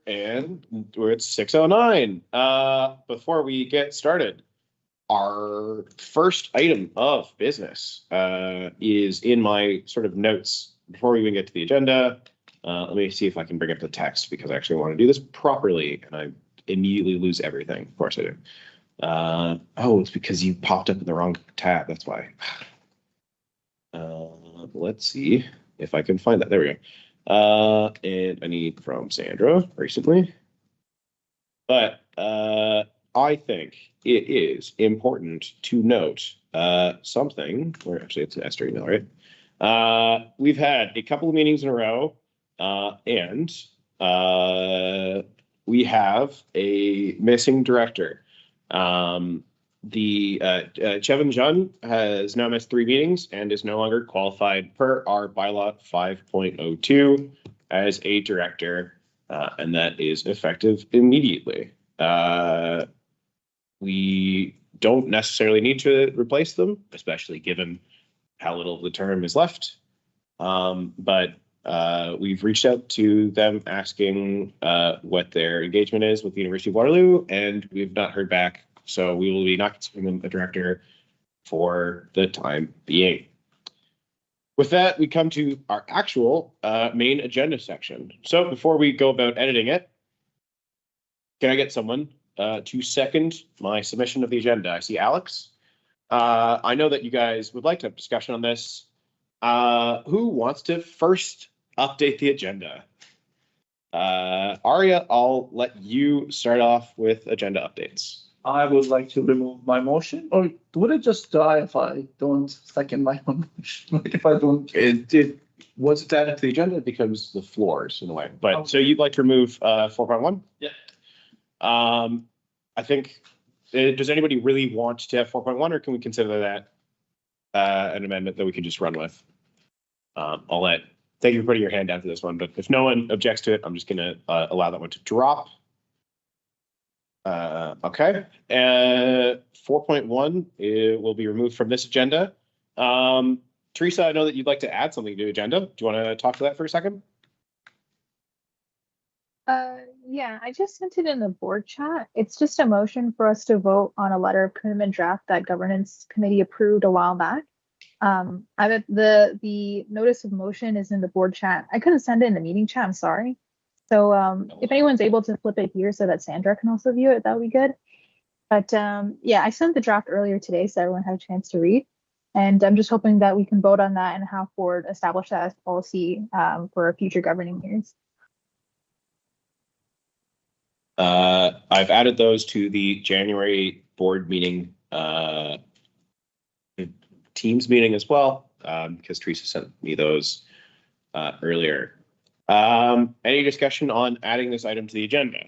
And we're at 6:09. Before we get started, our first item of business is in my sort of notes before we even get to the agenda. Let me see if I can bring up the text because I actually want to do this properly and I immediately lose everything. Of course I do. Oh, it's because you popped up in the wrong tab. That's why. Let's see if I can find that. There we go. And I need from Sandra recently. But I think it is important to note something, or actually it's an Esther email, right? We've had a couple of meetings in a row, and we have a missing director. Chevin Jun has now missed 3 meetings and is no longer qualified per our bylaw 5.02 as a director. And that is effective immediately. We don't necessarily need to replace them, especially given how little of the term is left. But we've reached out to them asking what their engagement is with the University of Waterloo, and we've not heard back. So we will be not considering them a director for the time being. With that, we come to our actual main agenda section. So before we go about editing it, can I get someone to second my submission of the agenda? I see Alex. I know that you guys would like to have discussion on this. Who wants to first update the agenda? Aria, I'll let you start off with agenda updates. I would like to remove my motion, or would it just die if I don't second my own motion? Like if I don't. Once it's added to the agenda, it becomes the floors in a way. But okay. So you'd like to remove 4.1? Yeah. I think, does anybody really want to have 4.1, or can we consider that an amendment that we can just run with? Thank you for putting your hand down for this one, but if no one objects to it, I'm just going to allow that one to drop. Okay, 4.1 will be removed from this agenda. Teresa, I know that you'd like to add something to the agenda. Do you want to talk to that for a second? Yeah, I just sent it in the board chat. It's just a motion for us to vote on a letter of commitment draft that governance committee approved a while back. The notice of motion is in the board chat. I couldn't send it in the meeting chat, I'm sorry. So if anyone's able to flip it here so that Sandra can also view it, that would be good. But yeah, I sent the draft earlier today so everyone had a chance to read. And I'm just hoping that we can vote on that and have board establish that as policy for future governing years. I've added those to the January board meeting, Teams meeting as well, because Teresa sent me those earlier. Any discussion on adding this item to the agenda?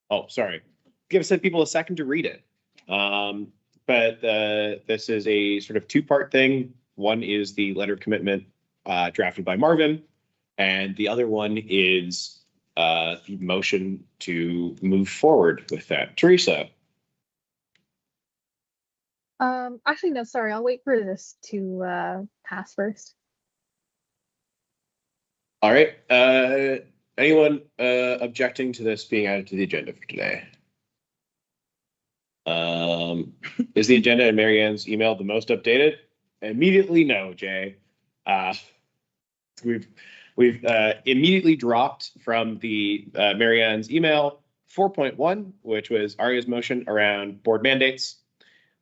Oh, sorry. Give people a second to read it. But this is a sort of 2-part thing. One is the letter of commitment drafted by Marvin, and the other one is the motion to move forward with that. Teresa. Actually, no, sorry. I'll wait for this to pass first. All right. Anyone objecting to this being added to the agenda for today? Is the agenda in Marianne's email the most updated? Immediately, no, Jay. We've immediately dropped from the Marianne's email 4.1, which was Aria's motion around board mandates.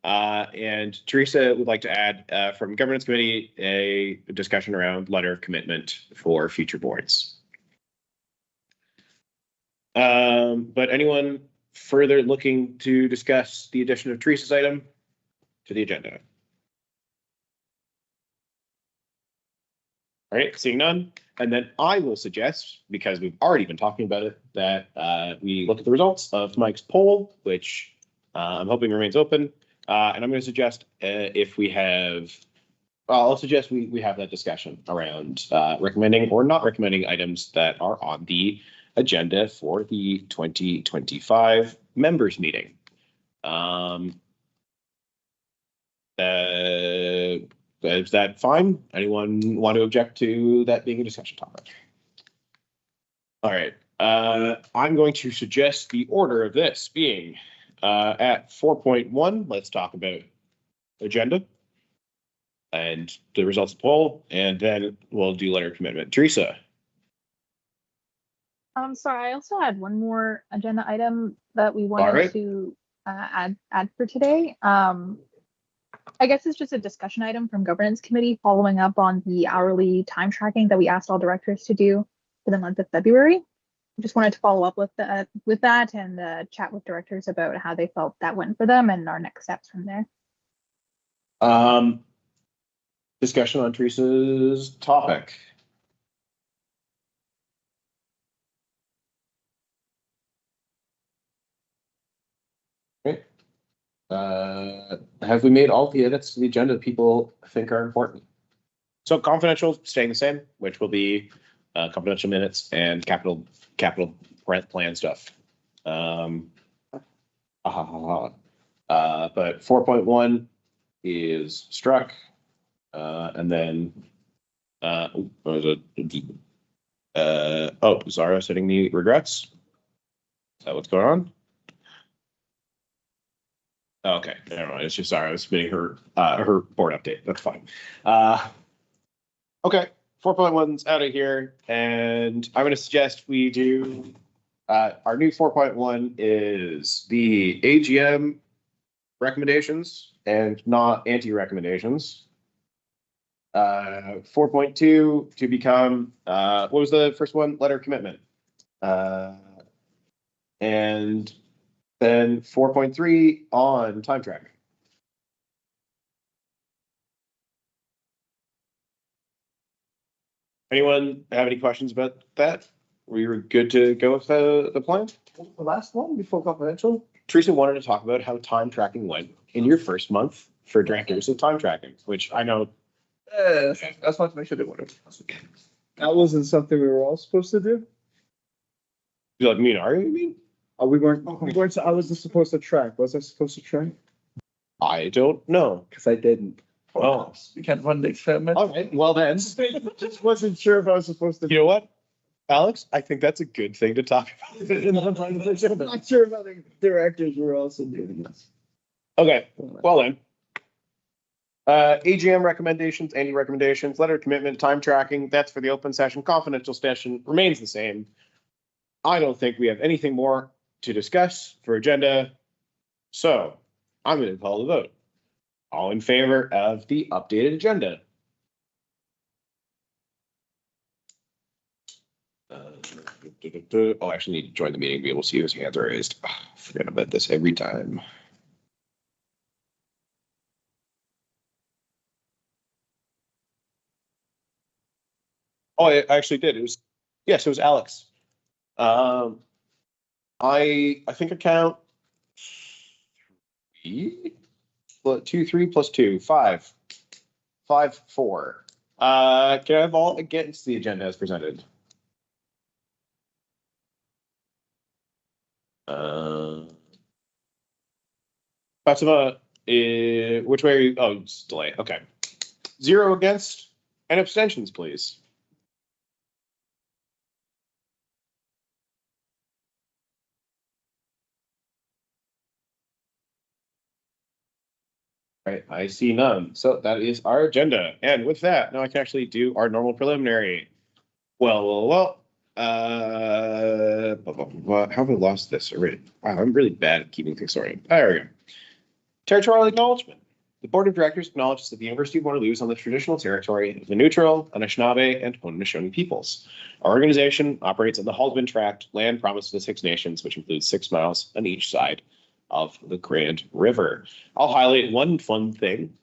And Teresa would like to add from governance committee a discussion around letter of commitment for future boards. But anyone further looking to discuss the addition of Teresa's item to the agenda? All right, seeing none. And then I will suggest, because we've already been talking about it, that we look at the results of Mike's poll, which I'm hoping remains open. And I'm going to suggest if we have, I'll suggest we have that discussion around recommending or not recommending items that are on the agenda for the 2025 members meeting. Is that fine? Anyone want to object to that being a discussion topic? All right. I'm going to suggest the order of this being at 4.1. Let's talk about agenda and the results of the poll, and then we'll do letter of commitment. Teresa. Sorry, I also had one more agenda item that we All wanted right. to add for today. I guess it's just a discussion item from governance committee following up on the hourly time tracking that we asked all directors to do for the month of February. Just wanted to follow up with that and chat with directors about how they felt that went for them and our next steps from there. Discussion on Teresa's topic. Okay. Have we made all the edits to the agenda that people think are important? So confidential staying the same, which will be confidential minutes and capital plan stuff. But 4.1 is struck, and then what was it? Zara setting the regrets. Is that what's going on? Okay, never mind. It's just Zara was submitting her board update. That's fine. Okay, 4.1's out of here, and I'm going to suggest we do our new 4.1 is the AGM recommendations and not anti-recommendations. 4.2 to become what was the first one? Letter of commitment. And then 4.3 on time tracking. Anyone have any questions about that? We were good to go with the plan? The last one before confidential? Teresa wanted to talk about how time tracking went in your first month for directors of time tracking, which I know. That's not to make sure they wanted. That wasn't something we were all supposed to do? You like me and Ari, you mean? We weren't, I wasn't supposed to track. Was I supposed to track? I don't know. Because I didn't. Oh. We can't run the experiment. All right, well then. Just wasn't sure if I was supposed to. You know what, Alex? I think that's a good thing to talk about. I'm not sure if other directors were also doing this. Okay, well then. AGM recommendations, anti-recommendations, letter of commitment, time tracking, that's for the open session. Confidential session remains the same. I don't think we have anything more to discuss for agenda. So I'm going to call the vote. All in favor of the updated agenda? Oh, I actually need to join the meeting to be able to see whose hands are raised. Oh, I forget about this every time. Oh, I actually did. It was, yes, it was Alex. I think I count 3, 3 plus 2, 5, 5, 4. Can I have all against the agenda as presented? Fatima, which way are you? Oh, it's delay. Okay. 0 against and abstentions, please. Right, I see none. So that is our agenda. And with that, now I can actually do our normal preliminary. Well. How have I lost this already? Wow, I'm really bad at keeping things sorted. There we go. Territorial acknowledgement. The Board of Directors acknowledges that the University of Waterloo is on the traditional territory of the Neutral, Anishinaabe, and Haudenosaunee peoples. Our organization operates on the Haldeman Tract, land promised to the Six Nations, which includes 6 miles on each side of the Grand River. I'll highlight one fun thing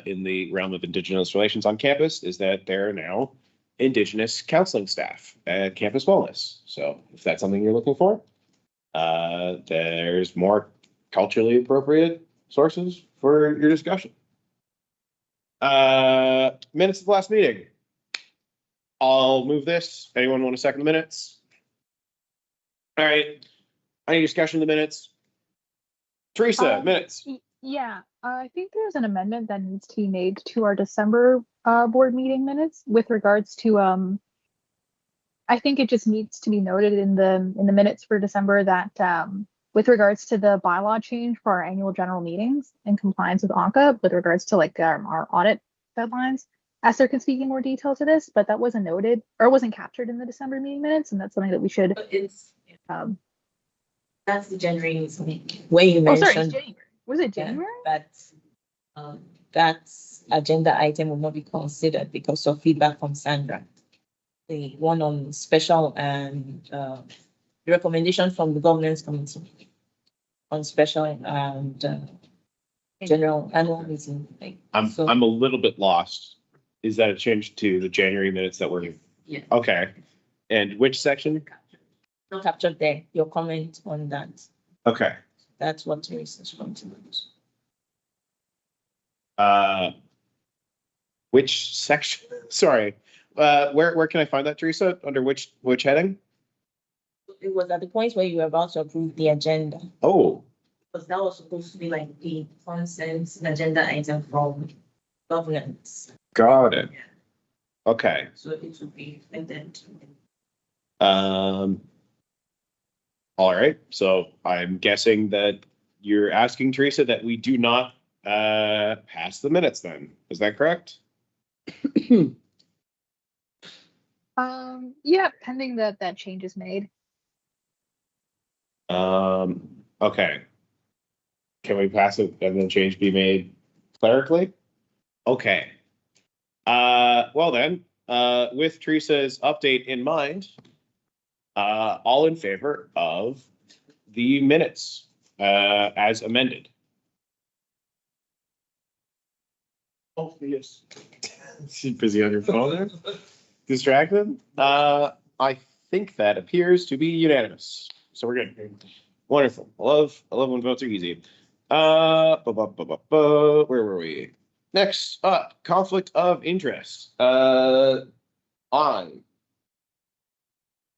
in the realm of Indigenous relations on campus is that there are now Indigenous counseling staff at Campus Wellness. So if that's something you're looking for, there's more culturally appropriate sources for your discussion. Minutes of the last meeting. I'll move this. Anyone want to second the minutes? All right. Any discussion of the minutes? Teresa, minutes. Yeah, I think there's an amendment that needs to be made to our December board meeting minutes with regards to I think it just needs to be noted in the minutes for December that with regards to the bylaw change for our annual general meetings in compliance with ONCA, with regards to like our audit deadlines, Esther can speak in more detail to this, but that wasn't noted or wasn't captured in the December meeting minutes, and that's something that we should. But it's, Um, that's the January meeting where you oh, sorry, it's mentioned. January. Was it January? That's agenda item will not be considered because of feedback from Sandra. The one on special and recommendation from the governance committee on special and general annual meeting. So- I'm a little bit lost. Is that a change to the January minutes that were? Yeah. Okay. And which section? Not captured there, your comment on that. Okay. That's what Teresa is going to do. Which section? Sorry. Where can I find that, Teresa? Under which heading? It was at the point where you were about to approve the agenda. Oh, Because that was supposed to be like the consent agenda item from governance. got it. Okay. So it would be and then. All right. So I'm guessing that you're asking Teresa that we do not pass the minutes then. Is that correct? Yeah, pending that change is made. Okay. Can we pass it and then change be made clerically? Okay. Well then, with Teresa's update in mind, all in favor of the minutes, as amended. Oh, yes. She's busy on your phone there? Distracted? I think that appears to be unanimous. So we're good. Wonderful. I love when votes are easy. Where were we? Next up, conflict of interest. I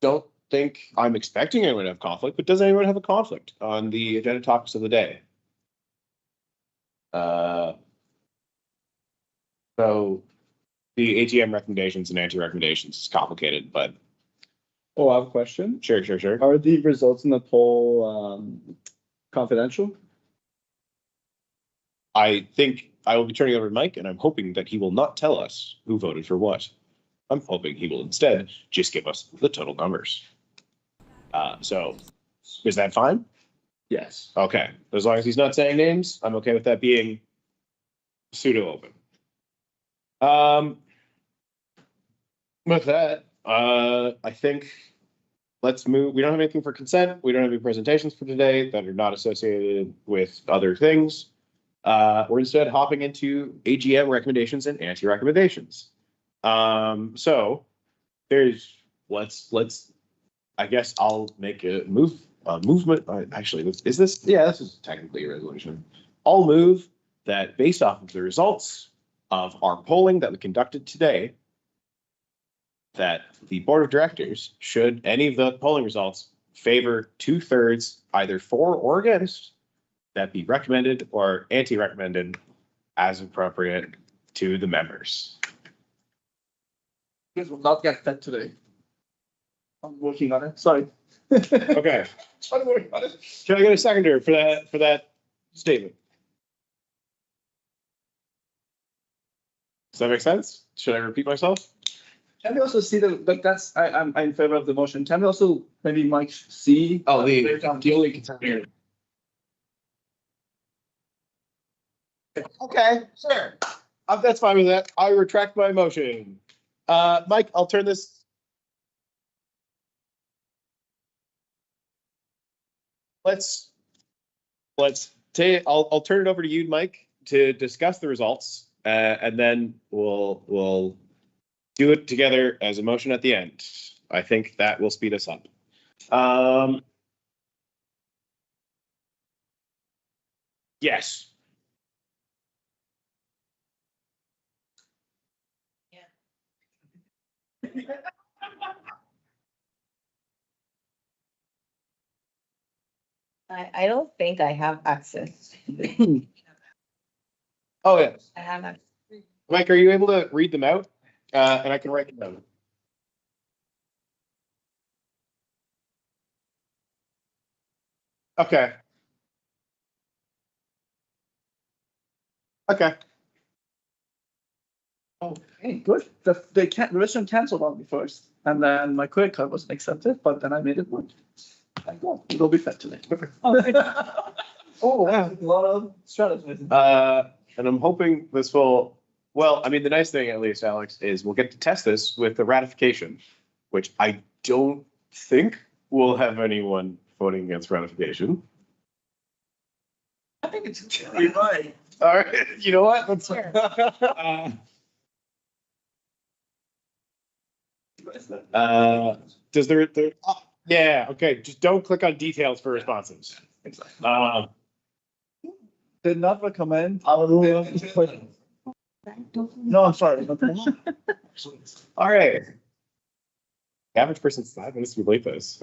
don't think I'm expecting anyone to have conflict, but does anyone have a conflict on the agenda topics of the day? So the AGM recommendations and anti-recommendations is complicated, but Oh, I have a question. sure. Are the results in the poll confidential? I think I will be turning over to Mike, and I'm hoping that he will not tell us who voted for what. I'm hoping he will instead just give us the total numbers. So is that fine? Yes. Okay, as long as he's not saying names, I'm okay with that being pseudo open. With that, I think let's move. We don't have anything for consent. We don't have any presentations for today that are not associated with other things. We're instead hopping into AGM recommendations and anti-recommendations. So let's, I guess I'll make a movement. Actually, this is technically a resolution. I'll move that based off of the results of our polling that we conducted today, that the board of directors, should any of the polling results favor 2/3 either for or against, that be recommended or anti-recommended as appropriate to the members. This will not get fed today. I'm working on it. Sorry. Okay, I'm working on it. can I get a seconder for that statement? Does that make sense? Should I repeat myself? Can we also see like that's I'm in favor of the motion. Can we also maybe Mike see? Oh, the breakdown? only concern here. Okay, sure. That's fine with that. I retract my motion. Mike, I'll turn this. I'll turn it over to you, Mike, to discuss the results, and then we'll do it together as a motion at the end. I think that will speed us up. Yes. I don't think I have access. Oh, yes. I have access. Mike, are you able to read them out? And I can write them down. Okay. Okay. Okay, good. The restaurant canceled on me first, and then my credit card wasn't accepted, but then I made it work. Thank God. It'll be fed today. Oh, yeah. A lot of strategies. And I'm hoping this will, well, I mean, the nice thing at least, Alex, is we'll get to test this with the ratification, which I don't think will have anyone voting against ratification. I think it's you're right. All right, you know what? Let's. Does there, yeah, okay, just don't click on details for responses. Exactly. Um, Did not recommend. Hallelujah. No, I'm sorry. all right. Average person's 5 minutes to complete this.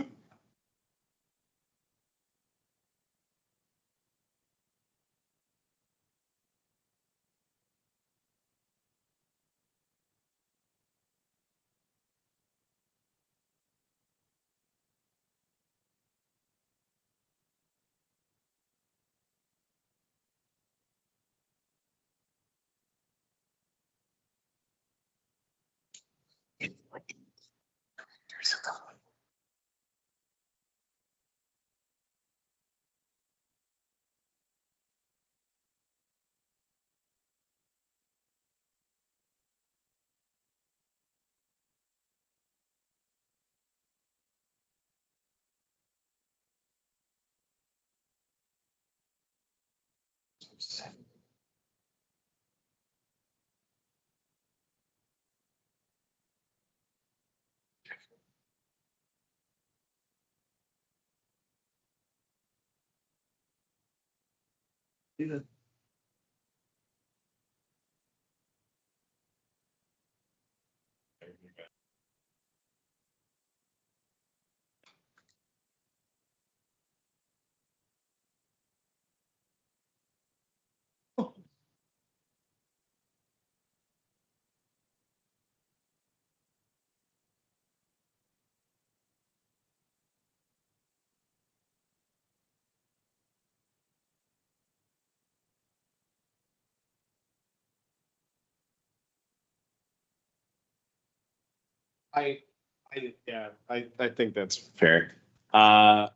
Yeah, I think that's fair. I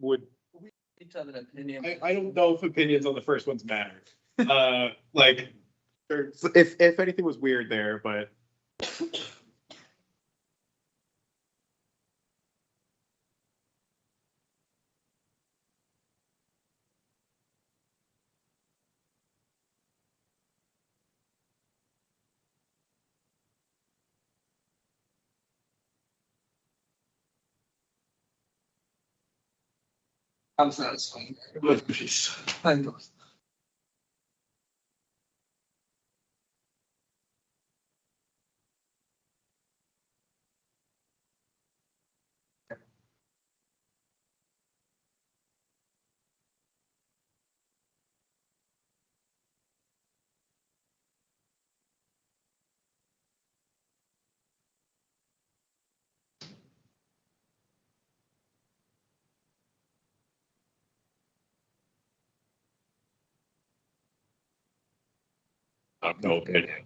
would, Each other opinion. I don't know if opinions on the first ones matter. Like, if anything was weird there, but. I'm satisfied. With peace. I know. No opinion.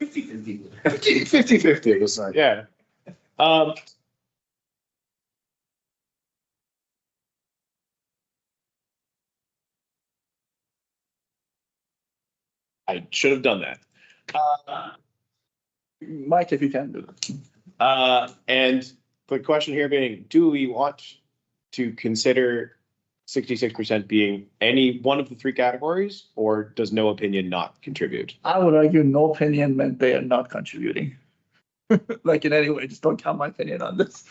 50-50 it was, yeah. I should have done that. Mike, if you can do that. And the question here being, do we want to consider 66% being any one of the three categories, or does no opinion not contribute? I would argue no opinion meant they are not contributing. Like in any way, just don't count my opinion on this.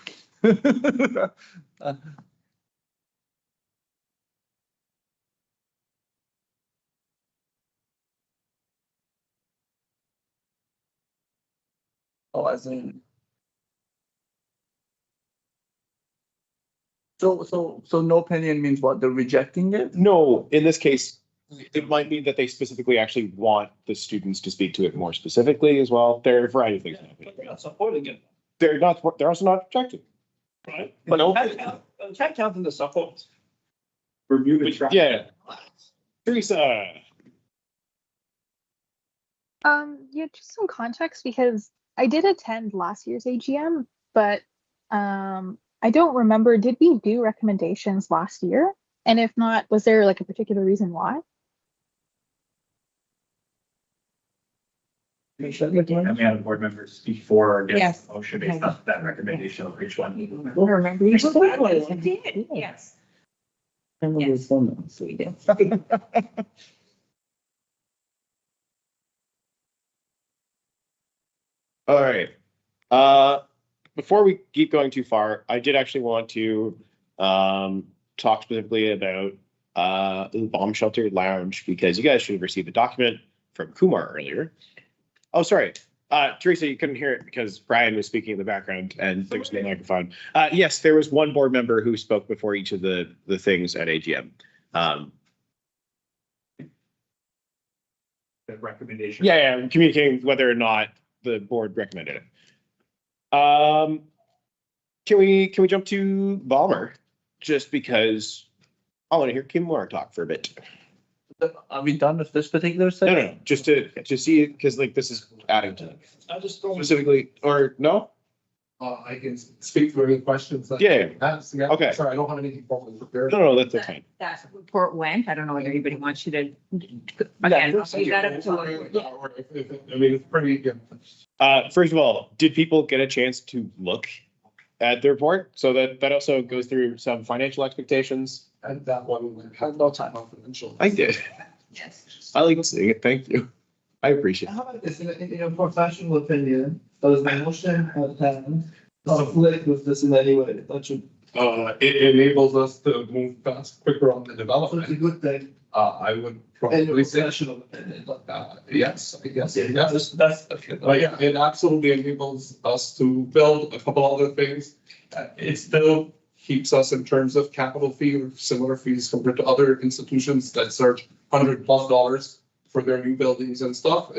Oh, as in. So no opinion means what? They're rejecting it? No, in this case, it might mean that they specifically actually want the students to speak to it more specifically as well. There are a variety of things. But they're not supporting it, They're not, they're also not objecting. right? But no- Can't count in the support. Yeah. Teresa. Yeah, just some context because I did attend last year's AGM, but I don't remember, did we do recommendations last year? And if not, was there like a particular reason why? And we had board members speak for or Yes. against the motion based on that recommendation for each one. I remember you said that. You did, yes. Yes. We did. All right. Before we keep going too far, I did actually want to talk specifically about the bomb shelter lounge, because you guys should have received a document from Kumar earlier. Oh, sorry. Teresa, you couldn't hear it because Brian was speaking in the background and there was no microphone. Yes, there was one board member who spoke before each of the things at AGM. The recommendation. Yeah, communicating whether or not the board recommended it. Can we jump to Balmer? Just because I want to hear Kumar talk for a bit. Are we done with this particular No, section? no, just to see it, because like this is adding to it. I just don't. Specifically, or no? I can speak to any questions that. Yeah. That's, yeah. Okay. Sorry, I don't have anything formally prepared. No, that's fine. That report went, I don't know whether anybody wants you to. Yeah, Again, I'll leave that up to. I mean, it's pretty, yeah. First of all, did people get a chance to look at the report? So that also goes through some financial expectations. And that one had No time. confidential. I did. Yes. I like seeing it. Thank you. I appreciate it. How about this, in your professional opinion, does the motion have conflict with this in any way? That should, It enables us to move fast, quicker on the so it's a development. good thing, I would in your probably say, professional opinion. yes, I guess, Yeah, yes. that's. But yeah, it absolutely enables us to build a couple other things. It still keeps us in terms of capital fee or similar fees compared to other institutions that charge $100+ for their new buildings and stuff.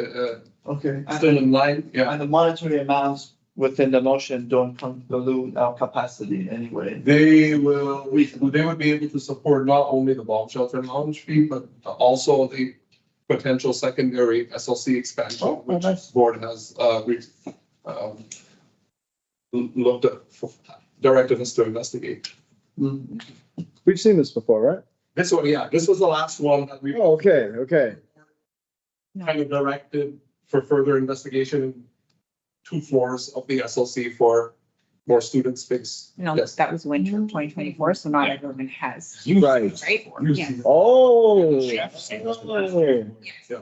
Okay. Still in line, yeah. And the monetary amounts within the motion don't dilute our capacity anyway. They would be able to support not only the bomb shelter and lounge fee, but also the potential secondary SLC expansion, Oh, which nice. board has, looked at, directed us to investigate. Mm. We've seen this before, right? This one, yeah, this was the last one that we Oh, okay, okay. kind of directed for further investigation in 2 floors of the SLC for more student space. No, Yes. that was winter of 2024, so not everyone has, Right. right? You Yes. see. Oh. Yes. Yeah.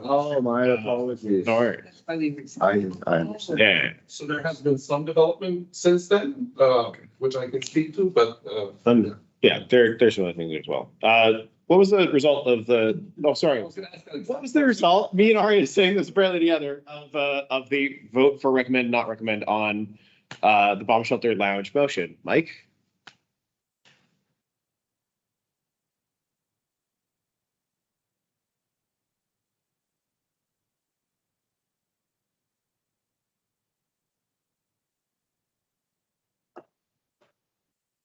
Oh, my apologies. No worries. That's why we recently- I understand. Yeah. So there has been some development since then, which I can speak to, but, Yeah, there's some other things as well. What was the result of the, oh, sorry. What was the result? Me and Ari are saying this barely together of the vote for recommend, not recommend on the bomb shelter lounge motion. Mike?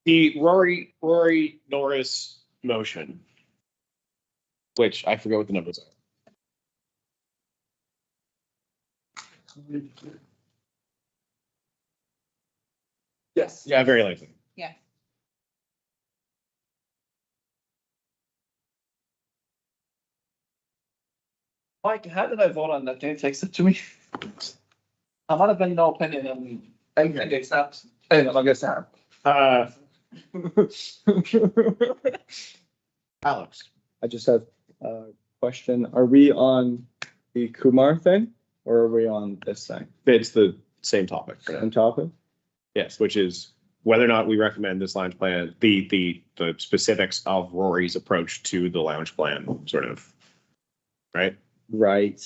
The Rory Norris motion, which I forget what the numbers are. Yes. Yeah, very likely. Yeah. Mike, how did I vote on that? Can you text it to me? I might have been no opinion on, I guess that, I guess that. Alex. I just have a question. Are we on the Kumar thing or are we on this thing? It's the same topic. On topic? Yes, which is whether or not we recommend this lounge plan, the specifics of Rory's approach to the lounge plan, sort of, right? Right.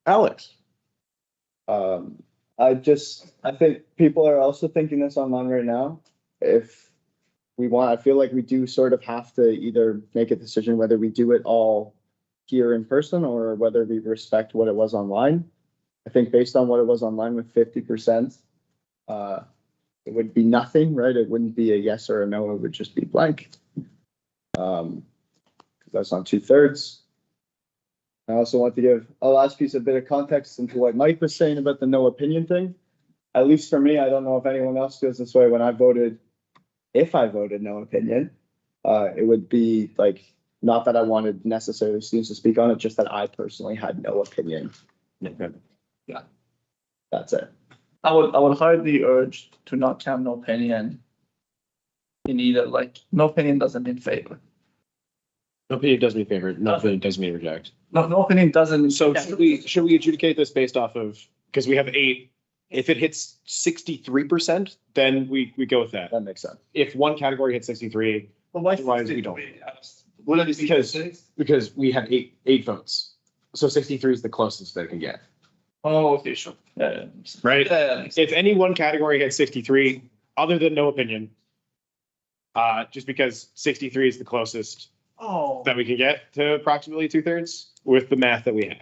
Alex. I think people are also thinking this online right now. If we want, I feel like we do sort of have to either make a decision whether we do it all here in person or whether we respect what it was online. I think based on what it was online with 50%, it would be nothing, right? It wouldn't be a yes or a no, it would just be blank. That's on 2/3. I also want to give a last piece of bit of context into what Mike was saying about the no opinion thing. At least for me, I don't know if anyone else feels this way. When I voted, if I voted no opinion, it would be like, not that I wanted necessarily students to speak on it, just that I personally had no opinion. Okay. Yeah. That's it. I would hardly urge to not have no opinion in either, like, no opinion doesn't mean favor. No opinion does me favor. No opinion does me reject. No opinion doesn't. So Yeah. should we adjudicate this based off of, because we have 8, if it hits 63%, then we go with that. That makes sense. If one category hits 63, But why? Otherwise, we don't. Would it be because we had eight votes. So 63 is the closest they can get. Oh, okay, sure. Yeah. Right? Yeah. If any one category hits 63, other than no opinion, just because 63 is the closest Oh. that we can get to approximately 2/3 with the math that we have.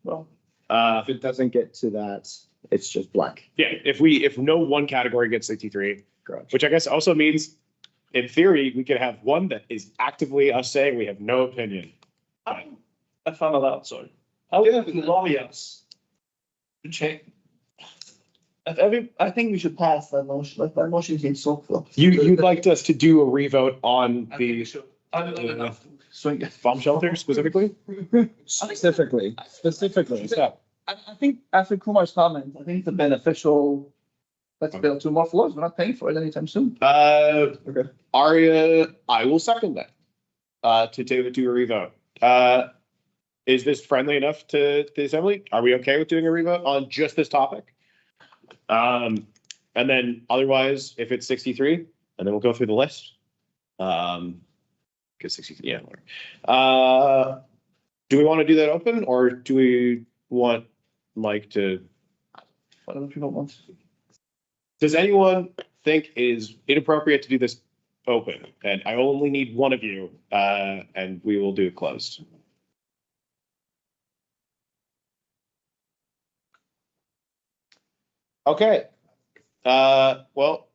Well, If it doesn't get to that, it's just blank. Yeah, if no one category gets 63, Correct. which I guess also means, in theory, we could have one that is actively us saying we have no opinion. I found it out, sorry. I would lobby us to change. I think we should pass that motion, like that motion seems so close. You'd like us to do a revote on I think the we should. I don't know enough. Swing it. bomb shelter specifically? Specifically. I think after Kumar's comment, I think it's a beneficial, let's build 2 more floors. We're not paying for it anytime soon. Okay. Aria, I will second that, to do a revote. Is this friendly enough to the assembly? Are we okay with doing a revote on just this topic? And then otherwise, if it's 63, and then we'll go through the list. Because 63, yeah. Do we want to do that open, or do we want Mike to? Whatever people want. Does anyone think it is inappropriate to do this open? And I only need one of you, and we will do it closed. Okay. Well,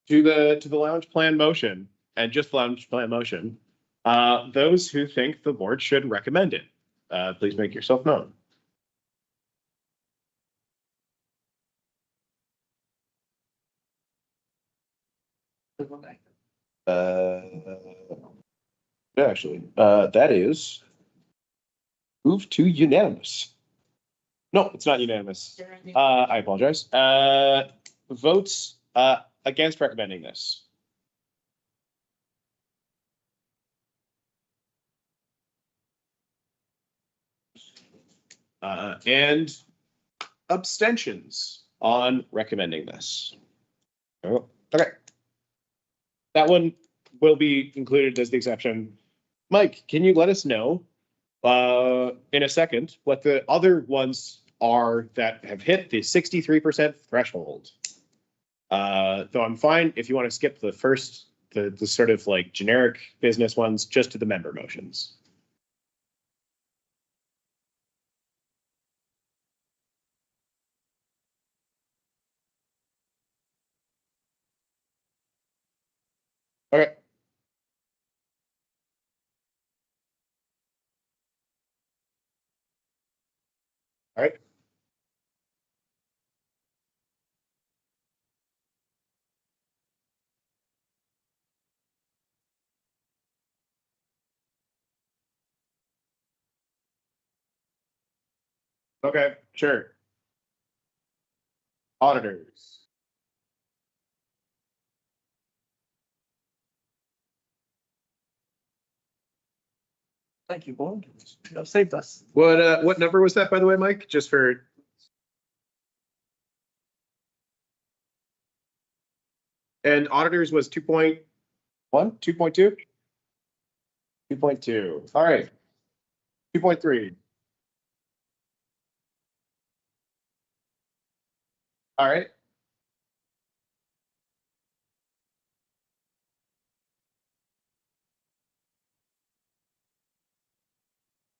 to the lounge plan motion, and just lounge plan motion, those who think the board should recommend it, please make yourself known. Actually, that is move to unanimous. No, it's not unanimous. I apologize. Votes against recommending this. And abstentions on recommending this. Oh, okay. That one will be included as the exception. Mike, can you let us know in a second what the other ones are that have hit the 63% threshold? Though I'm fine if you want to skip the first, the sort of like generic business ones, just to the member motions. Okay. Okay, sure. Auditors. Thank you, board. You have saved us. What number was that, by the way, Mike? Just for. And auditors was 2.1, 2.2? 2.2. All right. 2.3. All right.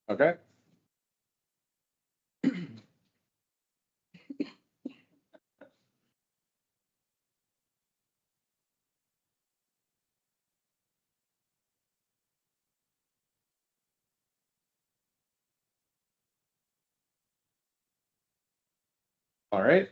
Okay. All right.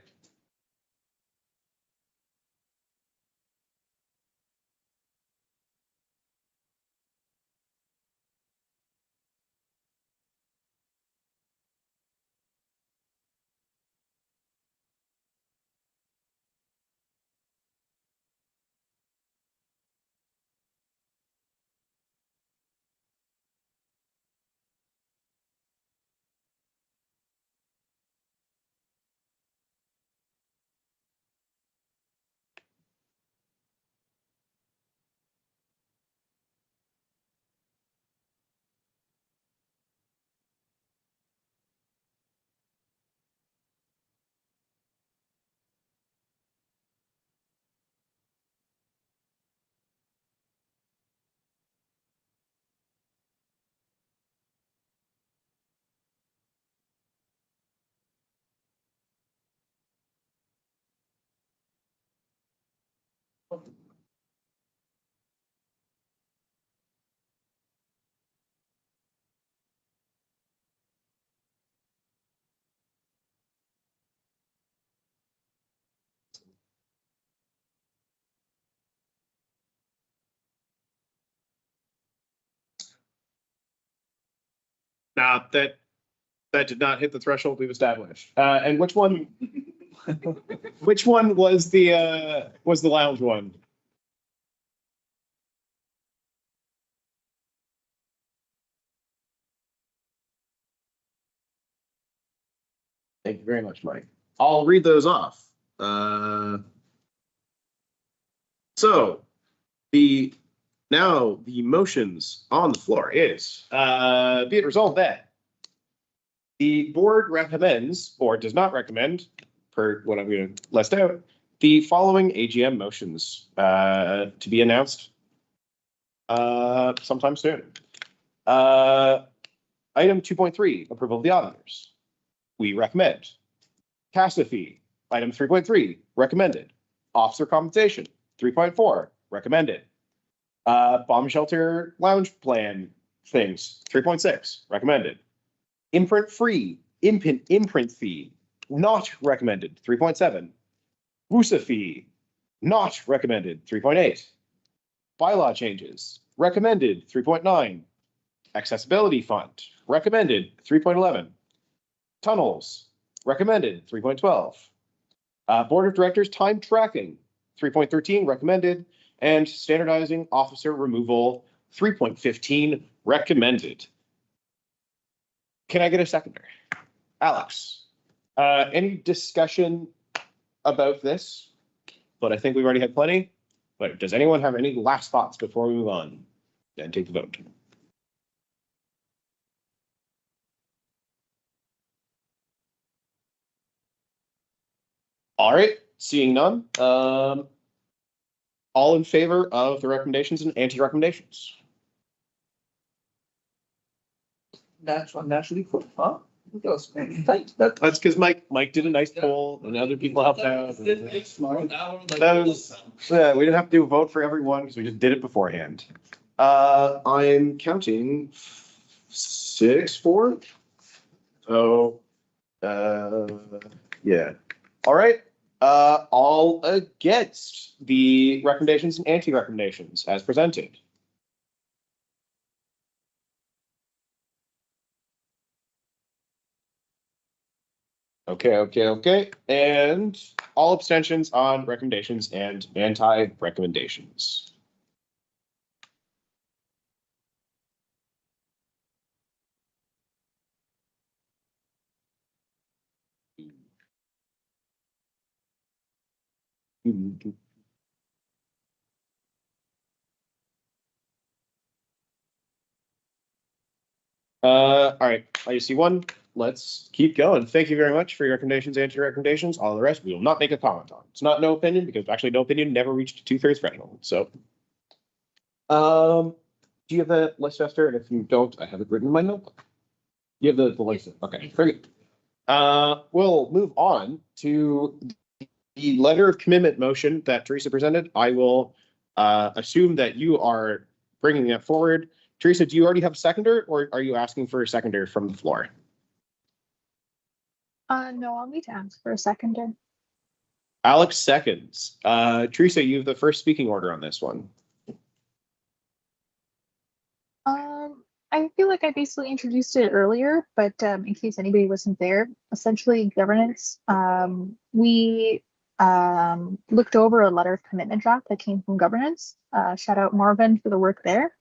Nah, that did not hit the threshold we've established. And which one? Which one was the lounge one? Thank you very much, Mike. I'll read those off. So the motions on the floor is be it resolved that the board recommends or does not recommend, per what I'm going to list out, the following AGM motions to be announced sometime soon. Item 2.3, approval of the auditors. We recommend. CASA fee, item 3.3, recommended. Officer compensation, 3.4, recommended. Bomb shelter lounge plan things, 3.6, recommended. Imprint fee, not recommended, 3.7. WUSA fee, not recommended, 3.8. Bylaw changes, recommended, 3.9. Accessibility fund, recommended, 3.11. Tunnels, recommended, 3.12. Board of Directors time tracking, 3.13, recommended. And standardizing officer removal, 3.15, recommended. Can I get a seconder? Alex, any discussion about this? But I think we've already had plenty. But does anyone have any last thoughts before we move on and take the vote? All right, seeing none. All in favor of the recommendations and anti-recommendations? That's one naturally cool, huh? It goes tight. That- That's because Mike did a nice poll and other people helped out. It's smart. That was, yeah, we didn't have to do a vote for everyone because we just did it beforehand. I'm counting 6-4. So, yeah. All right. All against the recommendations and anti-recommendations as presented. Okay. And all abstentions on recommendations and anti-recommendations. All right, I see one. Let's keep going. Thank you very much for your recommendations and your recommendations. All the rest we will not make a comment on. It's not no opinion because actually no opinion never reached 2/3 threshold. So, do you have the list, Esther? And if you don't, I have it written in my notebook. You have the list. Okay, very good. We'll move on to the letter of commitment motion that Teresa presented. I will assume that you are bringing it forward. Teresa, do you already have a seconder or are you asking for a seconder from the floor? No, I'll need to ask for a seconder. Alex seconds. Teresa, you have the first speaking order on this one. I feel like I basically introduced it earlier, but in case anybody wasn't there, essentially governance. We looked over a letter of commitment draft that came from governance. Shout out Marvin for the work there.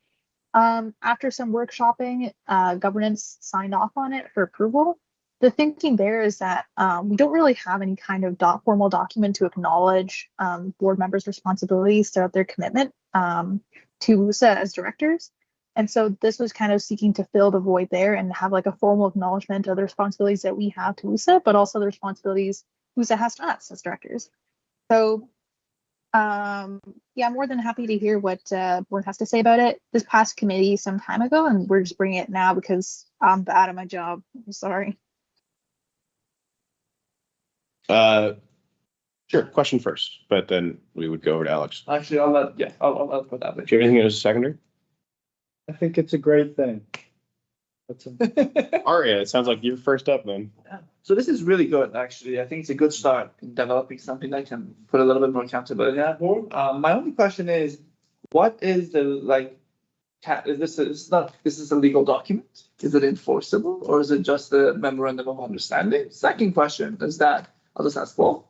After some workshopping, governance signed off on it for approval. The thinking there is that we don't really have any kind of formal document to acknowledge board members' responsibilities throughout their commitment to WUSA as directors. And so this was kind of seeking to fill the void there and have like a formal acknowledgement of the responsibilities that we have to WUSA, but also the responsibilities WUSA has to us as directors. So yeah, I'm more than happy to hear what board has to say about it. This passed committee some time ago, and we're just bringing it now because I'm bad at my job. I'm sorry. Sure, question first, but then we would go over to Alex. Actually, I'll put that. Do you have anything as a seconder? I think it's a great thing. Aria, it sounds like you're first up then. So this is really good, actually. I think it's a good start in developing something that can put a little bit more accountability on board. My only question is, what is the is this a legal document? Is it enforceable or is it just a memorandum of understanding? Second question is that I'll just ask Paul.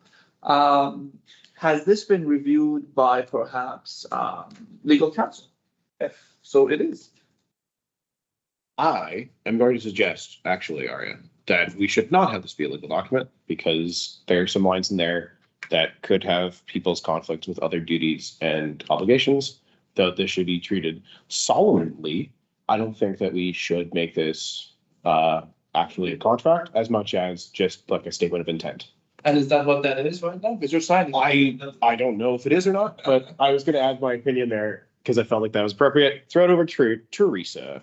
Has this been reviewed by perhaps legal counsel? If so, it is. I am going to suggest, actually, Aria, that we should not have this be a legal document because there are some lines in there that could have people's conflicts with other duties and obligations, though this should be treated solemnly. I don't think that we should make this actually a contract as much as just like a statement of intent. And is that what that is right now? Because you're signing. I don't know if it is or not, but I was going to add my opinion there because I felt like that was appropriate. Throw it over to Teresa.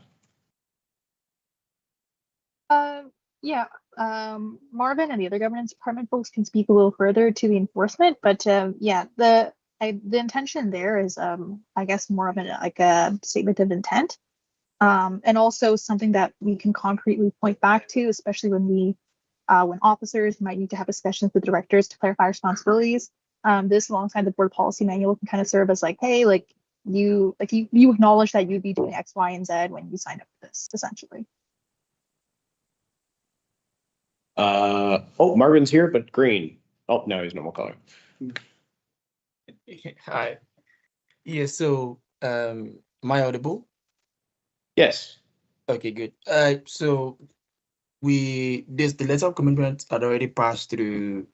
Yeah, Marvin and the other governance department folks can speak a little further to the enforcement, but yeah, the intention there is I guess more of a statement of intent, and also something that we can concretely point back to, especially when officers might need to have discussions with directors to clarify responsibilities. This alongside the board policy manual can kind of serve as like, hey, you acknowledge that you'd be doing X, Y, and Z when you sign up for this, essentially. Oh, Marvin's here, but green. Oh, no, he's normal color. Hi. Yeah, so am I audible? Yes. Okay, good. So the letter of commitment had already passed through.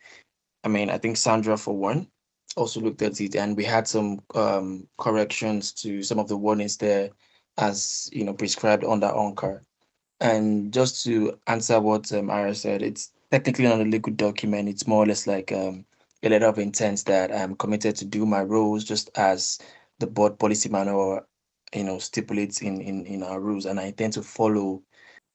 I think Sandra for one also looked at it, and we had some corrections to some of the wordings there as prescribed under ONCAR. And just to answer what Ira said, it's technically not a legal document. It's more or less like a letter of intent that I'm committed to do my roles just as the board policy manual, stipulates in our rules. And I intend to follow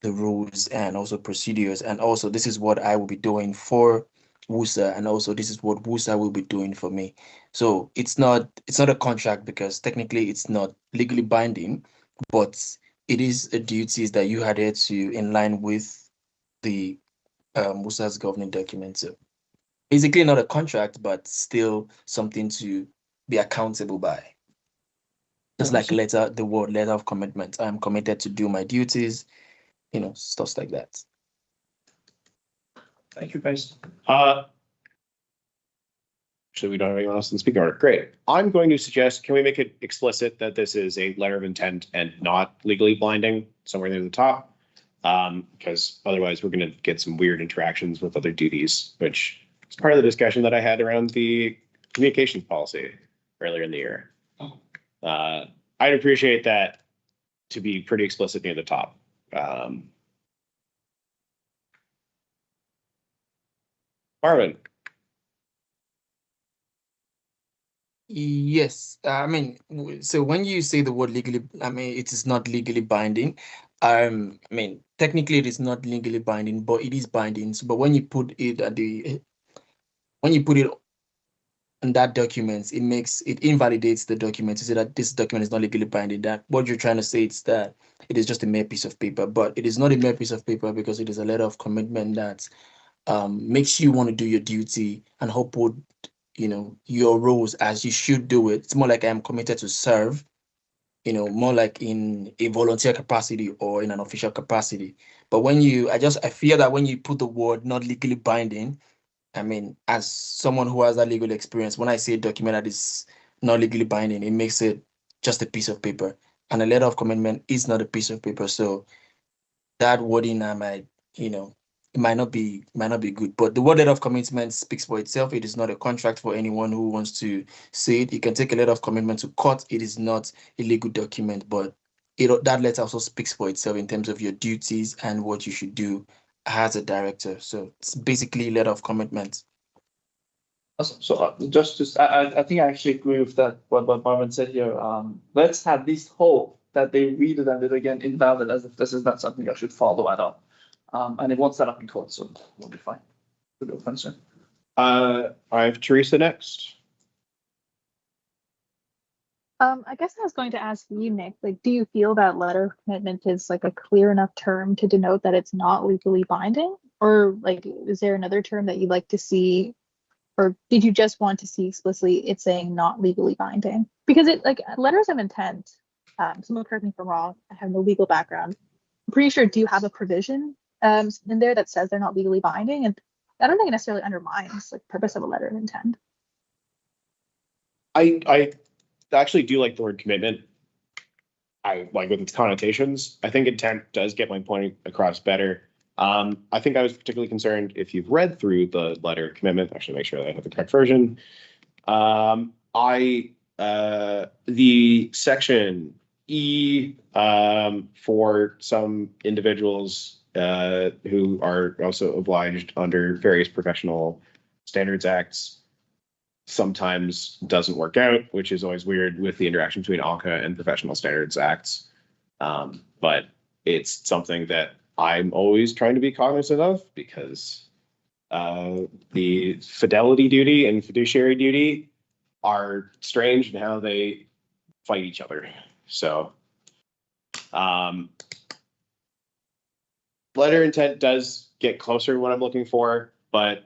the rules and also procedures. And also, this is what I will be doing for WUSA, and also this is what WUSA will be doing for me. So it's not a contract because technically it's not legally binding, but it is a duties that you adhere to in line with the WUSA's governing document. So basically not a contract, but still something to be accountable by. Just like the word letter of commitment. I'm committed to do my duties, stuff like that. Thank you, guys. Actually, we don't have anyone else in the speaking order. Great. I'm going to suggest, can we make it explicit that this is a letter of intent and not legally binding somewhere near the top? Because otherwise we're going to get some weird interactions with other duties, which is part of the discussion that I had around the communications policy earlier in the year. I'd appreciate that to be pretty explicit near the top. Marvin. Yes, I mean, so when you say the word legally, I mean, it is not legally binding. I mean, technically it is not legally binding, but it is binding. So, but when you put it at when you put it in that document, it invalidates the document to say that this document is not legally binding. That what you're trying to say is that it is just a mere piece of paper, but it is not a mere piece of paper because it is a letter of commitment that makes you want to do your duty and uphold, your roles as you should do it. It's more like I'm committed to serve, more like in a volunteer capacity or in an official capacity. But I fear that when you put the word not legally binding, I mean, as someone who has that legal experience, when I say a document that is not legally binding, it makes it just a piece of paper. And a letter of commitment is not a piece of paper. So that wording, I might, it might not be good. But the word letter of commitment speaks for itself. It is not a contract for anyone who wants to say it. You can take a letter of commitment to court. It is not a legal document, but that letter also speaks for itself in terms of your duties and what you should do as a director. So it's basically a letter of commitment. Awesome. So I think I actually agree with that, what Marvin said here. Let's at least hope that they read it and it again invalid as if this is not something I should follow at all. And it won't set up in court, so we'll be fine. No concern. I have Teresa next. I guess I was going to ask you, Nick, like, do you feel that letter of commitment is like a clear enough term to denote that it's not legally binding? Or like, is there another term that you'd like to see? Or did you just want to see explicitly it's saying not legally binding? Because it like letters of intent, someone correct me if I'm wrong, I have no legal background. I'm pretty sure do have a provision in there that says they're not legally binding. And I don't think it necessarily undermines like purpose of a letter of intent. I actually do like the word commitment. I like with its connotations. I think intent does get my point across better. I think I was particularly concerned if you've read through the letter of commitment, actually make sure that I have the correct version. The section E for some individuals who are also obliged under various professional standards acts sometimes doesn't work out, which is always weird with the interaction between ALCA and professional standards acts. But it's something that I'm always trying to be cognizant of because the fidelity duty and fiduciary duty are strange in how they fight each other. So letter intent does get closer to what I'm looking for, but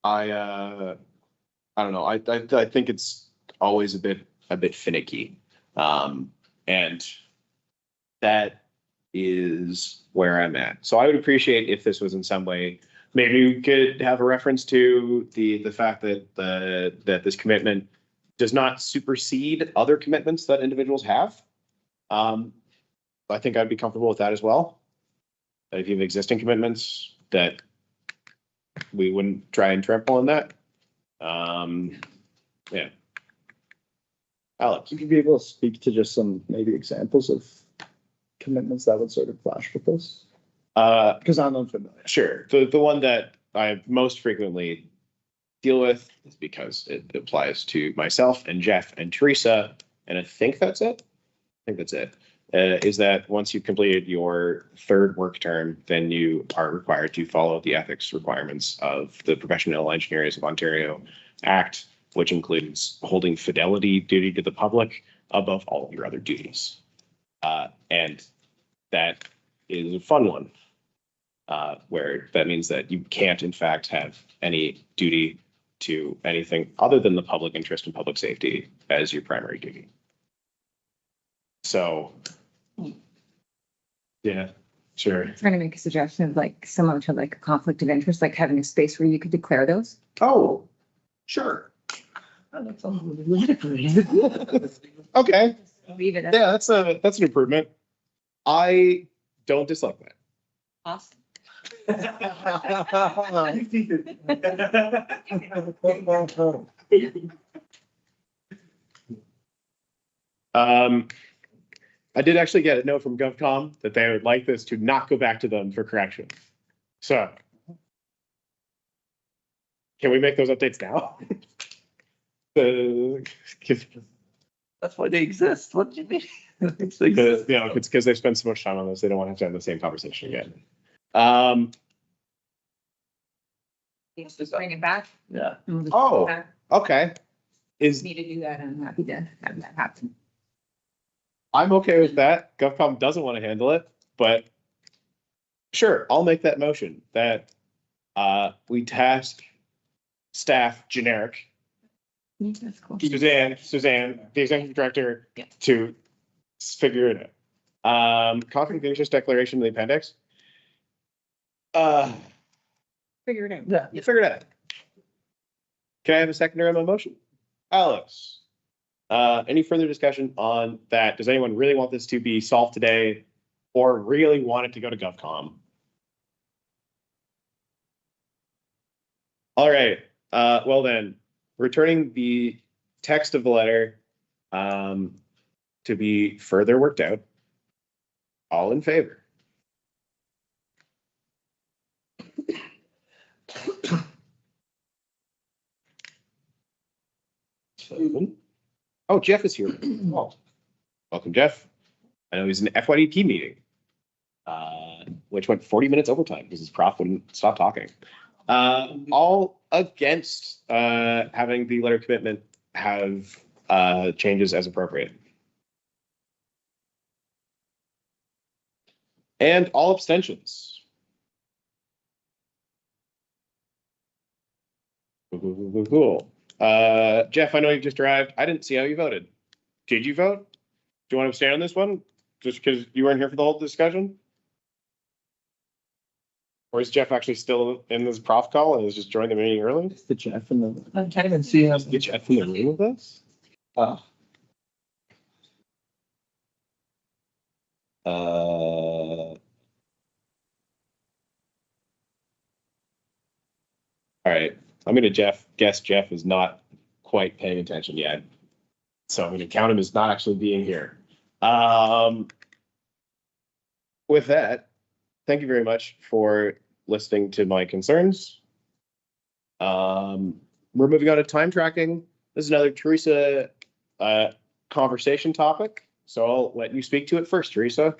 I don't know. I think it's always a bit finicky, and that is where I'm at. So I would appreciate if this was in some way, maybe we could have a reference to the fact that that this commitment does not supersede other commitments that individuals have. I think I'd be comfortable with that as well. That if you have existing commitments, that we wouldn't try and trample on that. Yeah. Alex. Would you be able to speak to just some maybe examples of commitments that would sort of clash with this? Because I'm unfamiliar. Sure. The one that I most frequently deal with is because it applies to myself and Jeff and Teresa, and I think that's it. Is that once you've completed your third work term, then you are required to follow the ethics requirements of the Professional Engineers of Ontario Act, which includes holding fidelity duty to the public above all of your other duties. And that is a fun one, where that means that you can't, in fact, have any duty to anything other than the public interest and public safety as your primary duty. So, yeah, Sure. Trying to make a suggestion of like similar to like a conflict of interest, like having a space where you could declare those. Oh, sure. That sounds really Okay. Leave it at Yeah, that's an improvement. I don't dislike that. awesome. I did actually get a note from GovCom that they would like this to not go back to them for correction. So can we make those updates now? That's why they exist. What do you mean? It's like- You know, it's because they spend so much time on this, they don't want to have to have the same conversation again. Just bring it back. Yeah. Oh. Okay. Need to do that. I'm happy to have that happen. I'm okay with that. GovCom doesn't want to handle it, but sure, I'll make that motion that we task staff generic, That's cool. Suzanne, the executive director, Yeah. to figure it out. Conflict of interest declaration in the appendix. Figure it out. Yeah. You figure it out. Can I have a seconder on my motion? Alex. Any further discussion on that? Does anyone really want this to be solved today or really want it to go to GovCom? All right. Well then, returning the text of the letter to be further worked out. All in favor? Oh, Jeff is here. Oh, welcome, Jeff. I know he's in an FYDP meeting, which went 40 minutes overtime because his prof wouldn't stop talking. All against having the letter of commitment have changes as appropriate. And all abstentions. Cool. Jeff, I know you just arrived. I didn't see how you voted. Did you vote? Do you want to abstain on this one? Just because you weren't here for the whole discussion? Or is Jeff actually still in this prof call and has just joined the meeting early? It's the Jeff and the. I can't even see him. Get Jeff in the room with us? All right. I'm gonna guess Jeff is not quite paying attention yet. So I'm gonna count him as not actually being here. With that, thank you very much for listening to my concerns. We're moving on to time tracking. This is another Teresa conversation topic. So I'll let you speak to it first, Teresa.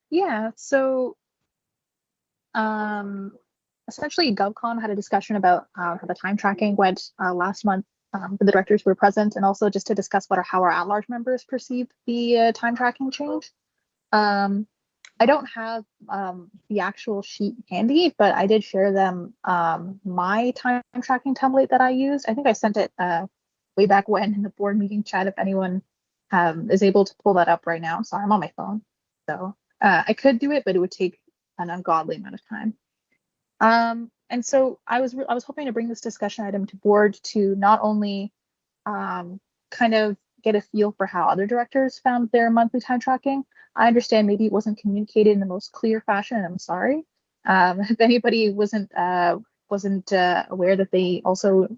Yeah, so essentially GovCon had a discussion about how the time tracking went last month. The directors were present, and also just to discuss how our at-large members perceive the time tracking change. I don't have the actual sheet handy, but I did share them my time tracking template that I used. I think I sent it way back when in the board meeting chat, if anyone is able to pull that up right now. Sorry, I'm on my phone. So I could do it, but it would take an ungodly amount of time. And so I was hoping to bring this discussion item to board to not only kind of get a feel for how other directors found their monthly time tracking. I understand maybe it wasn't communicated in the most clear fashion, and I'm sorry. If anybody wasn't aware that they also